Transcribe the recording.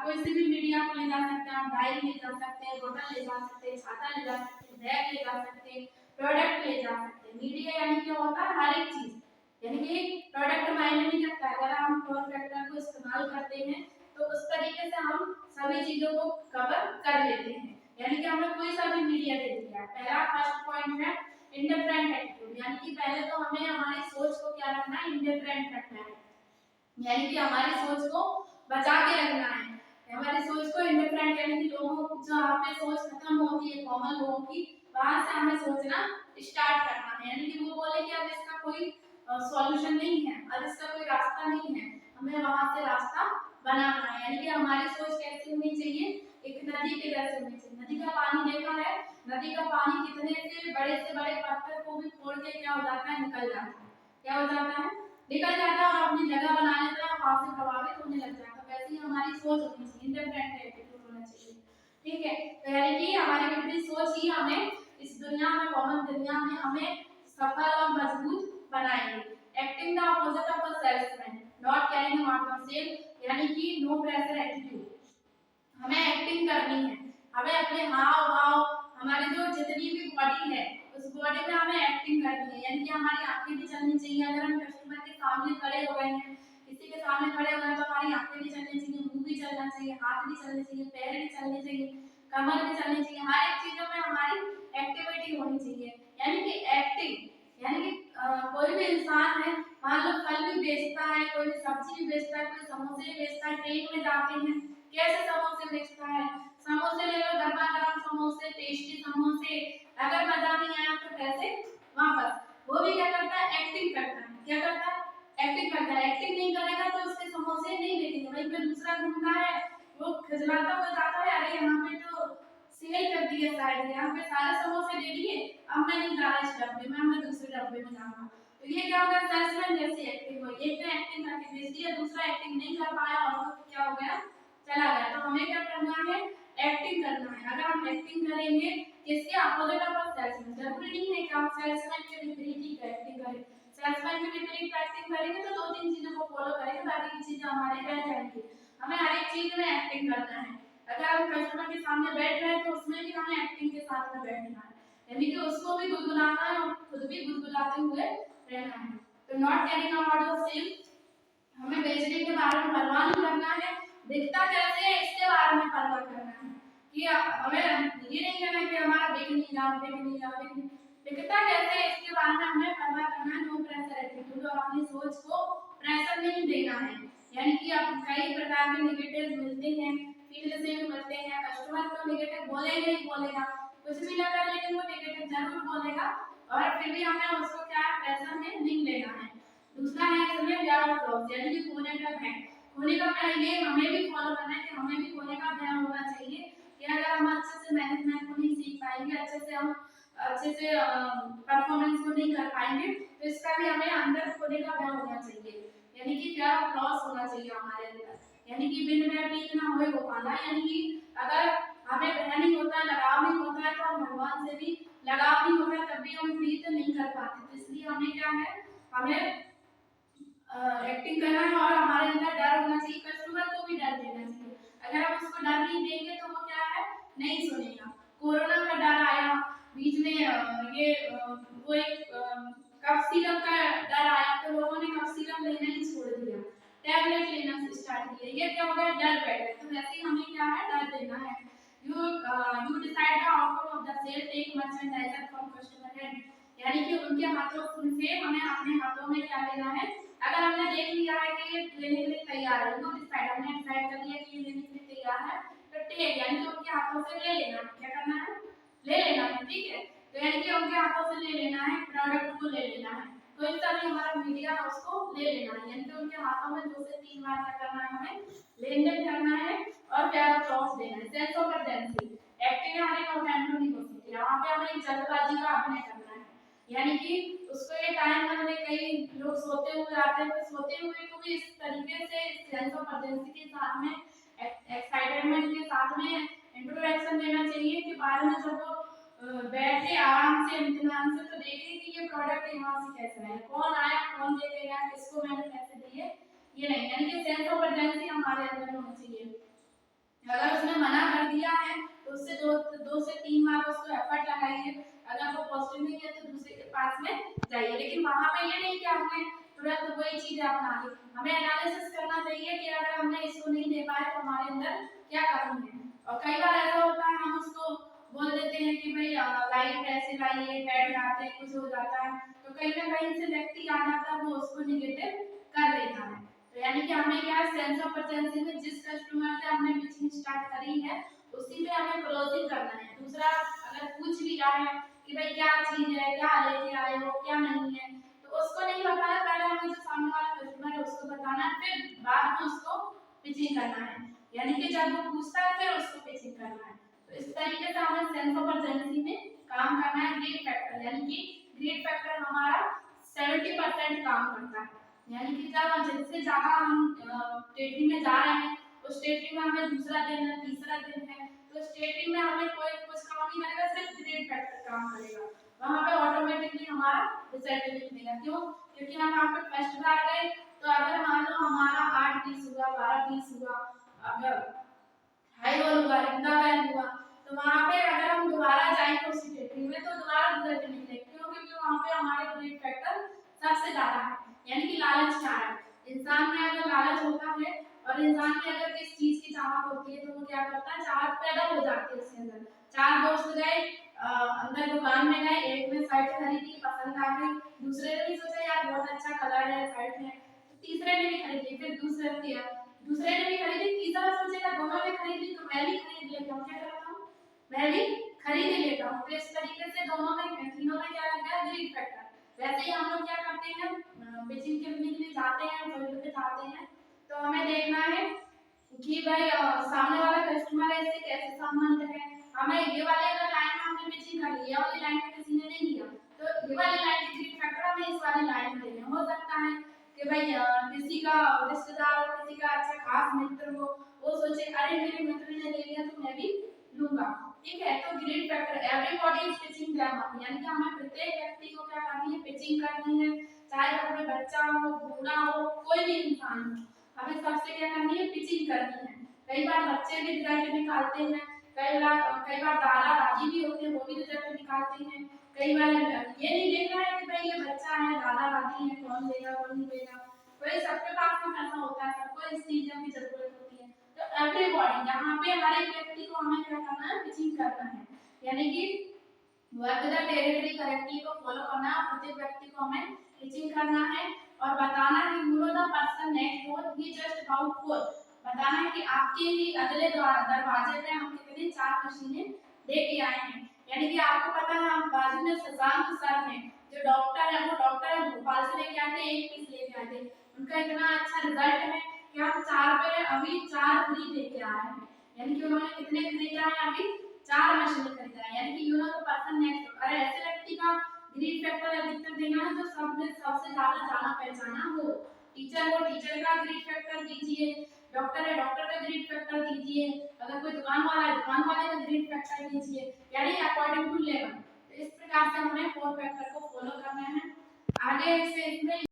कोई सी भी मीडिया को ले जा सकते हैं, आप डायरी ले जा सकते हैं, बोतल ले जा सकते हैं, छाता ले जा सकते हैं, बैग ले जा सकते हैं, प्रोडक्ट ले जा सकते हैं। मीडिया यानी क्या होता है, हर एक चीज, यानी कि प्रोडक्ट मायने नहीं रखता है। अगर हम फॉर्म फैक्टर को इस्तेमाल करते हैं तो उस तरीके से हम सभी चीजों को कवर कर लेते हैं। यानी कि हमें कोई सा भी मीडिया दे दिया। पहला फर्स्ट पॉइंट है इंडिफरेंट एटीट्यूड, यानी कि पहले तो हमें हमारी सोच को क्या रखना है, इंडिफरेंट रखना है, यानी कि हमारी सोच को बचा के रखना है। हमारी सोच को इंडिफरेंट, यानी कि लोगों जहाँ पे सोच खत्म होती है कॉमन लोगों की, वहां से हमें सोचना स्टार्ट करना है। यानी कि वो बोले कि अब इसका कोई सॉल्यूशन नहीं है, अब इसका कोई रास्ता नहीं है, हमें वहां से रास्ता बनाना है। यानी कि हमारी सोच कैसी होनी चाहिए, एक नदी के जैसे होनी चाहिए। नदी का पानी देखा है, नदी का पानी कितने से बड़े पत्थर को भी फोड़ के क्या हो जाता है, निकल जाता है, क्या हो जाता है, निकल जाता है और अपनी जगह बना लेता है, वहां से प्रभावित होने लग जाता है। वैसे ही हमारी सोच होनी चाहिए, इंडिफरेंट एटीट्यूड होना चाहिए। ठीक है, तो यानी कि हमारी अपनी सोच ही हमें इस दुनिया में, कॉमन दुनिया में हमें सफल और मजबूत बनाएंगे। Acting the opposite of a salesman, not carrying out of sale, यानी कि नो प्रेशर एटीट्यूड। हमें एक्टिंग करनी है, हमें अपने हाव भाव, हमारी जो जितनी भी बॉडी है उस बॉडी में हमें एक्टिंग करनी है। यानी कि हमारी आंखें भी चलनी चाहिए। अगर हम कस्टमर के सामने खड़े हो गए हैं, किसी के सामने खड़े हो गए तो हमारी आंखें भी चलनी चाहिए, मुंह भी चलना चाहिए, हाथ भी चलने चाहिए, पैर भी चलने चाहिए, कमर भी चलनी चाहिए। हर एक चीजों में हमारी एक्टिविटी होनी चाहिए। यानी कि एक्टिंग, यानी कि कोई भी इंसान है, मान लो फल भी बेचता है, कोई सब्जी भी बेचता है, कोई समोसे भी बेचता है, ट्रेन में जाते हैं, कैसे समोसे बेचता है, समोसे ले लो, गरमा गरम समोसे, टेस्टी समोसे, अगर मजा नहीं आया तो कैसे वापस, वो भी क्या करता है, एक्टिंग करता है। क्या करता है, एक्टिंग करता है। एक्टिंग नहीं करेगा तो उसके समोसे नहीं बिकेंगे। वहीं पे दूसरा घूमता है, वो खिजलाता हुआ जाता है, अरे यहाँ पे तो सेल कर दिए शायद, यहाँ पे सारे समोसे दे दिए, अब मैं नहीं जा रहा इस डब्बे में, मैं दूसरे डब्बे में जाऊंगा। तो ये क्या होगा, सेल्समैन जैसी एक्टिंग हुई। एक ने एक्टिंग करके बेच दिया, दूसरा एक्टिंग नहीं कर पाया और वो क्या हो गया, चला गया। तो हमें क्या करना है, एक्टिंग करना है। अगर हम एक्टिंग करेंगे, किसके अपोजिट ऑफ सेल्समैन, जरूरी नहीं है कि हम सेल्समैन के विपरीत ही एक्टिंग करें। सेल्समैन के विपरीत एक्टिंग करेंगे तो दो तीन चीजों को फॉलो करेंगे, बाकी की चीजें हमारे रह जाएंगी। हमें हर एक चीज में एक्टिंग करना है। अगर हम कस्टमर के सामने बैठ रहे हैं तो उसमें भी हमें एक्टिंग के साथ में बैठना है, यानी कि उसको भी गुदगुलाना है और खुद भी गुदगुलाते हुए रहना है। तो not carrying about the sale, हमें बेचने के बारे में परवाह नहीं करना है, दिखता कैसे है इसके बारे में परवाह करना है। कि हमें ये नहीं करना कि हमारा बिक नहीं रहा, बिक नहीं रहा, दिखता कैसे है इसके बारे में हमें परवाह करना है। नो प्रेशर एटीट्यूड, और अपनी सोच को प्रेशर नहीं देना है। यानी कि अब कई प्रकार के नेगेटिव मिलते हैं, फील्ड से भी मिलते हैं। कस्टमर तो नेगेटिव बोलेगा ही बोलेगा, कुछ भी ना कर लेकिन वो नेगेटिव जरूर बोलेगा, और फिर भी हमें उसको क्या प्रेशर में नहीं लेना है। दूसरा है इसमें fear of loss, यानी कि खोने का भय। खोने का भय ये हमें भी फॉलो करना है कि हमें भी खोने का भय होना चाहिए कि अगर हम अच्छे से मैनेजमेंट को नहीं सीख पाएंगे, अच्छे से परफॉर्मेंस को नहीं कर पाएंगे, तो इसका भी हमें अंदर खोने का भय होना चाहिए। यानी कि fear of loss होना चाहिए हमारे अंदर, यानी कि बिन भय प्रीत न होए गोपाला। यानी कि अगर हमें भय नहीं होता, लगाव नहीं होता है, तो हम भगवान से भी लगाव नहीं होता, तब भी हम प्रीत नहीं कर पाते। तो इसलिए हमें क्या है, हमें एक्टिंग करना है और हमारे अंदर डर होना चाहिए। कस्टमर को भी डर देना चाहिए। अगर हम उसको डर नहीं देंगे तो वो क्या है, नहीं सुनेगा। कोरोना का डर आया बीच में, ये वो एक कफ सिरप का डर आया, तो लोगों ने कफ सिरप लेना ही छोड़ दिया, टैबलेट लेना स्टार्ट किया। ये क्या हो गया, डर बैठ गया। तो वैसे ही हमें क्या है, डर देना है। You decide the outcome of the sale, take merchandiser from customer hand, यानी कि उनके हाथों से हमें अपने हाथों में क्या लेना है। अगर हमने देख लिया है कि ये लेने के लिए तैयार है, तो डिसाइड, हमने डिसाइड कर लिया कि ये लेने के लिए तैयार है, तो टेक, यानी कि उनके हाथों से ले लेना है। क्या करना है, ले लेना है। ठीक है, तो यानी कि उनके हाथों से ले लेना है, प्रोडक्ट को ले लेना है। तो इस तरह हमारा मीडिया उसको ले लेना है, यानी कि उनके हाथों में 2 से 3 बार क्या करना है, हमें लेन देन करना है और प्यार क्रॉस देना है। सेंस ऑफ अर्जेंसी, एक्टिंग हमारी ऑटोमेटिक हो सकती है, वहां पे हमें जल्दबाजी का अभिनय करना है। यानी कि उसको ये टाइम मतलब कई लोग सोते हुए आते हैं, तो सोते हुए को भी इस तरीके से सेंस ऑफ अर्जेंसी के साथ में, एक्साइटमेंट के साथ में इंट्रोडक्शन देना चाहिए कि बाद में जब वो बैठे आराम से इत्मीनान से, तो देखे कि ये प्रोडक्ट यहाँ से कैसा है, कौन आया, कौन दे गया, किसको मैंने पैसे दिए, ये नहीं। यानी कि सेंस ऑफ अर्जेंसी हमारे अंदर होना चाहिए। अगर उसने मना कर दिया है तो उससे 2 से 3 बार उसको एफर्ट लगाइए। अगर वो पॉजिटिव नहीं है तो दूसरे के पास में जाइए, लेकिन वहां पे ये नहीं कि हमने तुरंत वही चीज अपना ली। हमें एनालिसिस करना चाहिए कि अगर हमने इसको नहीं दे पाए तो हमारे अंदर क्या कमी है। और कई बार ऐसा होता है हम उसको बोल देते हैं कि भाई लाइट ऐसे लाइए, बैठ जाते हैं, कुछ हो जाता है, तो कहीं ना कहीं से व्यक्ति आ जाता है वो उसको निगेटिव कर देता है। तो यानी कि हमें क्या सेंस ऑफ अर्जेंसी में जिस कस्टमर से हमने पिचिंग स्टार्ट करी है उसी पे हमें क्लोजिंग करना है। दूसरा अगर पूछ भी रहा है कि भाई क्या चीज है, क्या लेके आए हो, क्या नहीं है, तो उसको नहीं बताना, पहले हमें जो सामने वाला कस्टमर है उसको बताना है, फिर बाद में उसको पिचिंग करना है। यानी कि जब वो पूछता है फिर उसको पिचिंग करना है। तो इस तरीके से हमें सेंस ऑफ अर्जेंसी में काम करना है। ग्रीड फैक्टर यानी कि ग्रीड फैक्टर हमारा 70% काम करता है। यानी कि जब जिससे ज्यादा हम टेटरी में जा रहे हैं उस टेटरी में हमें दूसरा दिन है, तीसरा दिन है, तो उस टेटरी में हमें कोई कुछ काम नहीं करेगा, सिर्फ ग्रेड फैक्टर काम करेगा। वहां पे ऑटोमेटिकली हमारा रिजल्ट मिलेगा। क्यों? क्योंकि हम वहां पे फर्स्ट बार गए, तो अगर मान लो हमारा 8 पीस हुआ, 12 पीस हुआ, अगर हाई रोल हुआ, रिक्ता बैल हुआ, तो वहां पे अगर हम दोबारा जाएंगे उसी टेटरी में तो दोबारा रिजल्ट मिलेगा। क्यों? क्योंकि वहां पे हमारे ग्रेड फैक्टर सबसे ज्यादा है। यानी कि लालच चाह है। इंसान में अगर लालच होता है और इंसान में अगर किस चीज की चाहत होती है तो वो क्या करता है, चाहत पैदा हो जाती है उसके अंदर। 4 दोस्त गए, अंदर दुकान में गए, एक ने शर्ट खरीदी, पसंद आ गई, दूसरे ने भी सोचा यार बहुत अच्छा कलर है शर्ट में, तो तीसरे ने भी खरीदी, फिर दूसरे ने भी खरीदी, तीसरा सोचेगा दोनों ने खरीद ली तो मैं भी खरीद लेता हूँ, क्या करता हूँ, मैं भी खरीद ही लेता हूँ। तो इस तरीके से दोनों में तीनों में क्या लगता है, ग्रीड फैक्टर। वैसे ही हम लोग क्या करते हैं, पिचिंग करने के लिए जाते हैं, फील्ड पे जाते हैं, तो हमें देखना है कि भाई सामने वाला कस्टमर है इससे कैसे संबंध है। हमें ये वाले अगर लाइन में हमने पिचिंग कर ली, ये वाली लाइन में किसी ने नहीं लिया, तो ये वाली लाइन की ग्रीड फैक्टर हमें इस वाली लाइन में लेना हो सकता है कि भाई किसी का रिश्तेदार हो, किसी का अच्छा खास मित्र हो, वो सोचे अरे मेरे मित्र ने ले लिया तो मैं भी लूंगा। ठीक है, तो greed factor everybody is pitching grammar, यानी कि हमें प्रत्येक व्यक्ति को क्या करनी है, पिचिंग करनी है। चाहे घर में बच्चा हो, बूढ़ा हो, कोई भी इंसान हो, हमें सबसे क्या करनी है, पिचिंग करनी है। कई बार बच्चे भी रिजल्ट निकालते हैं, कई बार दादा दादी भी होते हैं वो भी रिजल्ट निकालते हैं। कई बार ये नहीं देखना है कि भाई ये बच्चा है, दादा दादी है, कौन लेगा कौन नहीं लेगा, वही सबके पास में पैसा होता है, सबको इस चीजों की जरूरत होती है। तो एवरीबॉडी यहाँ पे हर एक व्यक्ति को हमें क्या करना है, पिचिंग करना है। यानी कि वर्क द टेरिटरी करेक्टली को फॉलो करना है, प्रत्येक व्यक्ति को हमें पिचिंग करना है और बताना है you know the person next door he just about four, बताना है कि आपके ही अगले दरवाजे पे हम कितने 4 मशीनें लेके आए हैं। यानी कि आपको पता है हम बाजू में शशांक सर हैं जो डॉक्टर है, वो डॉक्टर है भोपाल से लेके आते हैं, 1 पीस लेके आते हैं, उनका इतना अच्छा रिजल्ट है कि हम 4 पे अभी 4 फ्री लेके आ रहे हैं। यानी कि उन्होंने कितने खरीदा है, अभी 4 मशीनें खरीदा है। यानी कि you know the person next, अरे ऐसे व्यक्ति का ग्रीड फैक्टर अधिकतर देना है जो सब में सबसे ज्यादा जाना पहचाना हो। टीचर हो, टीचर का ग्रीड फैक्टर दीजिए, डॉक्टर है, डॉक्टर का ग्रीड फैक्टर दीजिए, अगर कोई दुकान वाला है दुकान वाले का ग्रीड फैक्टर दीजिए, यानी अकॉर्डिंग टू लेवल। तो इस प्रकार से हमें 4 फैक्टर को फॉलो करना है। आगे से इसमें